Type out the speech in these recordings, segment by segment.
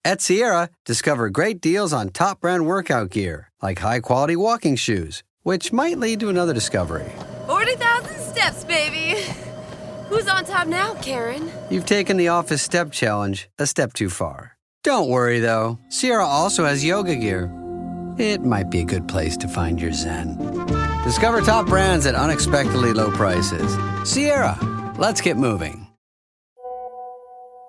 At Sierra, discover great deals on top brand workout gear, like high-quality walking shoes, which might lead to another discovery. 40,000 steps, baby. Who's on top now, Karen? You've taken the office step challenge a step too far. Don't worry, though. Sierra also has yoga gear. It might be a good place to find your zen. Discover top brands at unexpectedly low prices. Sierra, let's get moving.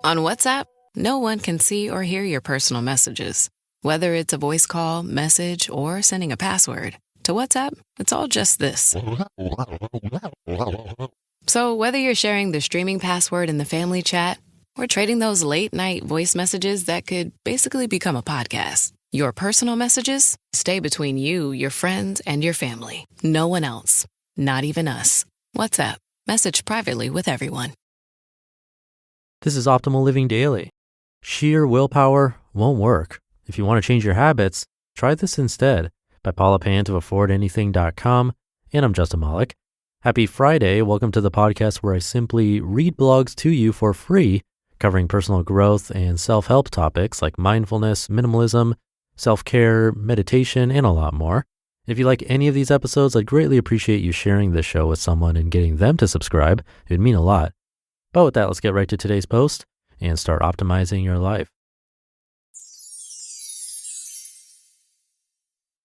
On WhatsApp, no one can see or hear your personal messages. Whether it's a voice call, message, or sending a password. To WhatsApp, it's all just this. So whether you're sharing the streaming password in the family chat or trading those late-night voice messages that could basically become a podcast, your personal messages stay between you, your friends, and your family. No one else. Not even us. WhatsApp. Message privately with everyone. This is Optimal Living Daily. Sheer willpower won't work. If you want to change your habits, try this instead. By Paula Pant of affordanything.com. And I'm Justin Malik. Happy Friday. Welcome to the podcast where I simply read blogs to you for free, covering personal growth and self-help topics like mindfulness, minimalism, self-care, meditation, and a lot more. If you like any of these episodes, I'd greatly appreciate you sharing this show with someone and getting them to subscribe. It would mean a lot. But with that, let's get right to today's post and start optimizing your life.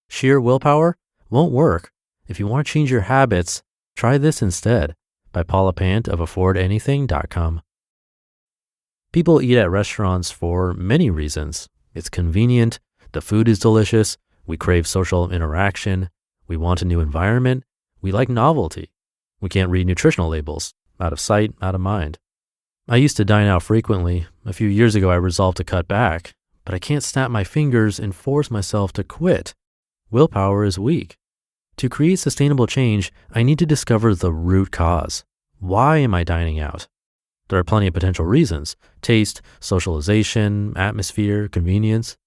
Sheer willpower won't work. If you want to change your habits, try this instead. By Paula Pant of affordanything.com. People eat at restaurants for many reasons. It's convenient, the food is delicious, we crave social interaction, we want a new environment, we like novelty. We can't read nutritional labels. Out of sight, out of mind. I used to dine out frequently. A few years ago, I resolved to cut back, but I can't snap my fingers and force myself to quit. Willpower is weak. To create sustainable change, I need to discover the root cause. Why am I dining out? There are plenty of potential reasons: taste, socialization, atmosphere, convenience.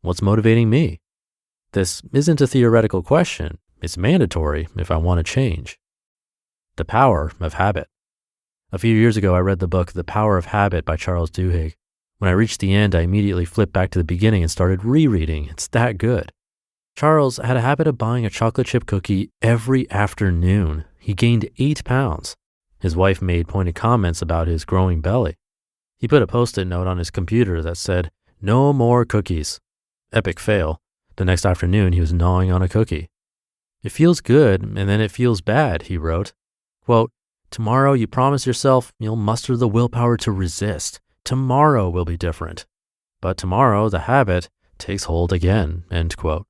What's motivating me? This isn't a theoretical question. It's mandatory if I want to change. The power of habit. A few years ago, I read the book The Power of Habit by Charles Duhigg. When I reached the end, I immediately flipped back to the beginning and started rereading. It's that good. Charles had a habit of buying a chocolate chip cookie every afternoon. He gained 8 pounds. His wife made pointed comments about his growing belly. He put a Post-it note on his computer that said, "No more cookies." Epic fail. The next afternoon, he was gnawing on a cookie. "It feels good, and then it feels bad," he wrote. Quote, "Tomorrow you promise yourself you'll muster the willpower to resist. Tomorrow will be different. But tomorrow, the habit takes hold again," end quote.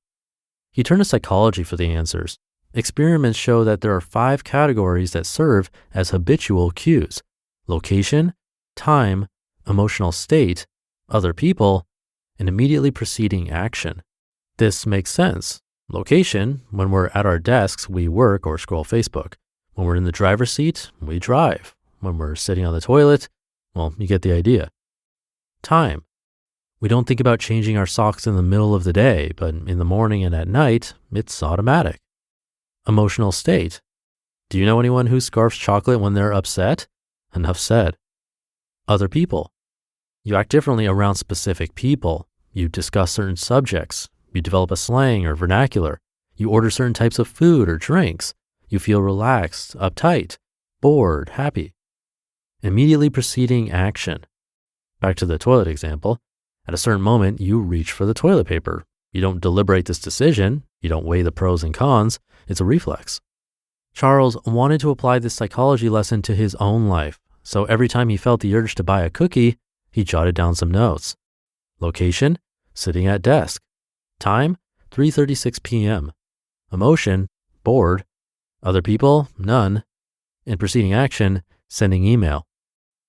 He turned to psychology for the answers. Experiments show that there are 5 categories that serve as habitual cues: location, time, emotional state, other people, and immediately preceding action. This makes sense. Location, when we're at our desks, we work or scroll Facebook. When we're in the driver's seat, we drive. When we're sitting on the toilet, well, you get the idea. Time. We don't think about changing our socks in the middle of the day, but in the morning and at night, it's automatic. Emotional state. Do you know anyone who scarfs chocolate when they're upset? Enough said. Other people. You act differently around specific people. You discuss certain subjects. You develop a slang or vernacular. You order certain types of food or drinks. You feel relaxed, uptight, bored, happy. Immediately preceding action. Back to the toilet example. At a certain moment, you reach for the toilet paper. You don't deliberate this decision. You don't weigh the pros and cons. It's a reflex. Charles wanted to apply this psychology lesson to his own life. So every time he felt the urge to buy a cookie, he jotted down some notes. Location, sitting at desk. Time, 3:36 p.m. Emotion, bored. Other people, none. And preceding action, sending email.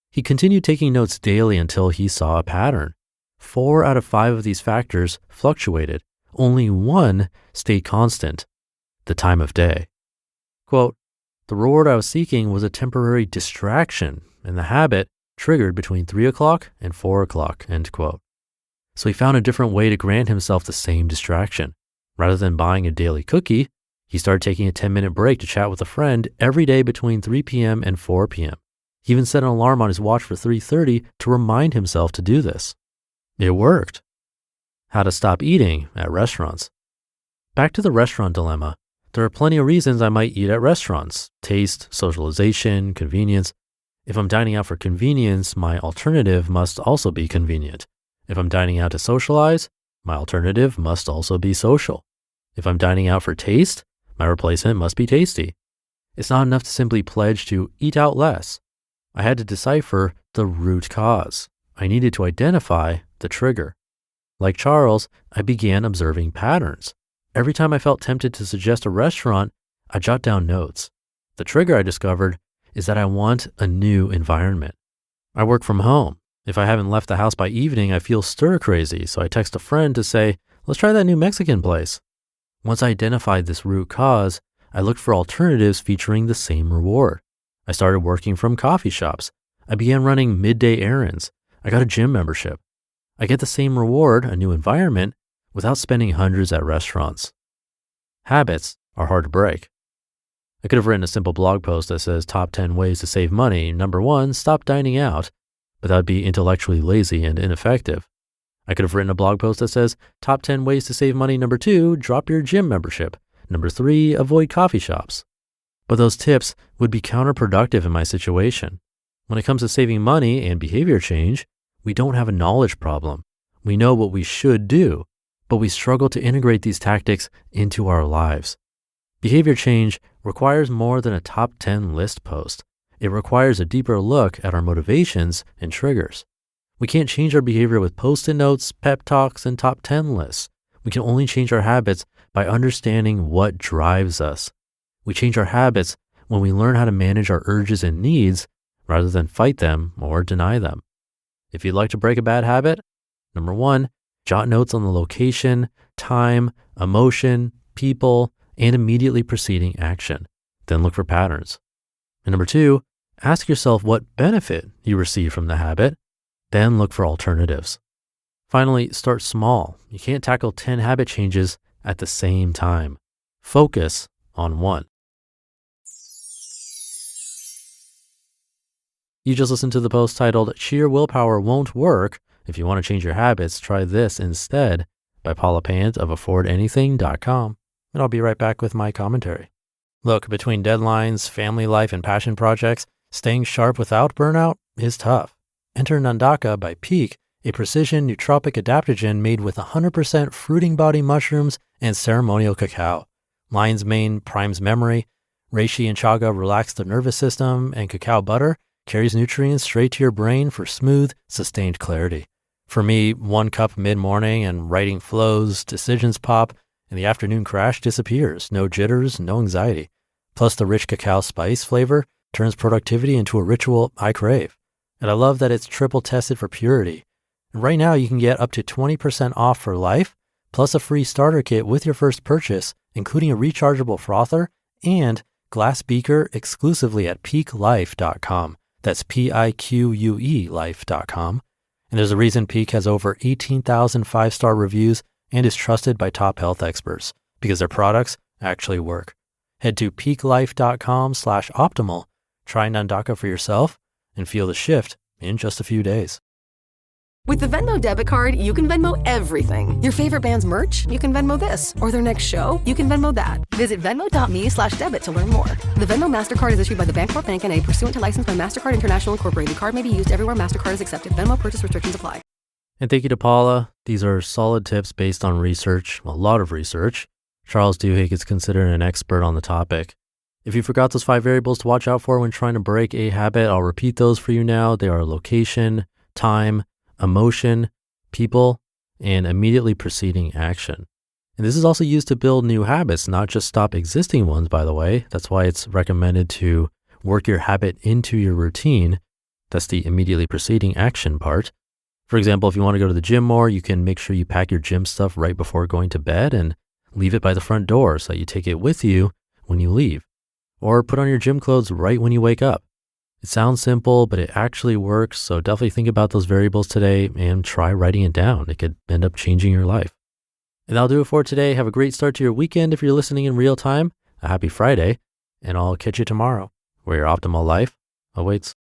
He continued taking notes daily until he saw a pattern. 4 out of 5 of these factors fluctuated. Only 1 stayed constant: the time of day. Quote, "The reward I was seeking was a temporary distraction, and the habit triggered between 3 o'clock and 4 o'clock," end quote. So he found a different way to grant himself the same distraction. Rather than buying a daily cookie, he started taking a 10-minute break to chat with a friend every day between 3 p.m. and 4 p.m. He even set an alarm on his watch for 3:30 to remind himself to do this. It worked. how to stop eating at restaurants. Back to the restaurant dilemma. There are plenty of reasons I might eat at restaurants: taste, socialization, convenience. If I'm dining out for convenience, my alternative must also be convenient. If I'm dining out to socialize, my alternative must also be social. If I'm dining out for taste, my replacement must be tasty. It's not enough to simply pledge to eat out less. I had to decipher the root cause. I needed to identify the trigger. Like Charles, I began observing patterns. Every time I felt tempted to suggest a restaurant, I jot down notes. The trigger I discovered is that I want a new environment. I work from home. If I haven't left the house by evening, I feel stir crazy, so I text a friend to say, let's try that new Mexican place. Once I identified this root cause, I looked for alternatives featuring the same reward. I started working from coffee shops. I began running midday errands. I got a gym membership. I get the same reward, a new environment, without spending hundreds at restaurants. Habits are hard to break. I could have written a simple blog post that says top 10 ways to save money. Number 1, stop dining out, but that would be intellectually lazy and ineffective. I could have written a blog post that says top 10 ways to save money. Number 2, drop your gym membership. Number 3, avoid coffee shops. But those tips would be counterproductive in my situation. When it comes to saving money and behavior change, we don't have a knowledge problem. We know what we should do, but we struggle to integrate these tactics into our lives. Behavior change requires more than a top 10 list post. It requires a deeper look at our motivations and triggers. We can't change our behavior with post-it notes, pep talks, and top 10 lists. We can only change our habits by understanding what drives us. We change our habits when we learn how to manage our urges and needs rather than fight them or deny them. If you'd like to break a bad habit, number 1, jot notes on the location, time, emotion, people, and immediately preceding action. Then look for patterns. And number 2, ask yourself what benefit you receive from the habit. Then look for alternatives. Finally, start small. You can't tackle 10 habit changes at the same time. Focus on one. You just listened to the post titled Sheer Willpower Won't Work. If you want to change your habits, try this instead by Paula Pant of affordanything.com. And I'll be right back with my commentary. Look, between deadlines, family life, and passion projects, staying sharp without burnout is tough. Enter Nandaka by Peak, a precision nootropic adaptogen made with 100% fruiting body mushrooms and ceremonial cacao. Lion's mane primes memory, reishi and chaga relax the nervous system, and cacao butter carries nutrients straight to your brain for smooth, sustained clarity. For me, 1 cup mid-morning and writing flows, decisions pop, and the afternoon crash disappears. No jitters, no anxiety. Plus the rich cacao spice flavor turns productivity into a ritual I crave. And I love that it's triple tested for purity. And right now you can get up to 20% off for life, plus a free starter kit with your first purchase, including a rechargeable frother and glass beaker exclusively at peaklife.com. That's PIQUE life.com. And there's a reason Peak has over 18,000 5-star reviews and is trusted by top health experts because their products actually work. Head to peaklife.com/optimal, try Nandaka for yourself, and feel the shift in just a few days. With the Venmo debit card, you can Venmo everything. Your favorite band's merch? You can Venmo this. Or their next show? You can Venmo that. Visit venmo.me/debit to learn more. The Venmo MasterCard is issued by the Bancorp Bank N.A. pursuant to license by MasterCard International Incorporated. Card may be used everywhere MasterCard is accepted. Venmo purchase restrictions apply. And thank you to Paula. These are solid tips based on research, a lot of research. Charles Duhigg is considered an expert on the topic. If you forgot those 5 variables to watch out for when trying to break a habit, I'll repeat those for you now. They are location, time, emotion, people, and immediately preceding action. And this is also used to build new habits, not just stop existing ones, by the way. That's why it's recommended to work your habit into your routine. That's the immediately preceding action part. For example, if you want to go to the gym more, you can make sure you pack your gym stuff right before going to bed and leave it by the front door so that you take it with you when you leave. Or put on your gym clothes right when you wake up. It sounds simple, but it actually works. So definitely think about those variables today and try writing it down. It could end up changing your life. And that'll do it for today. Have a great start to your weekend if you're listening in real time. A happy Friday, and I'll catch you tomorrow where your optimal life awaits.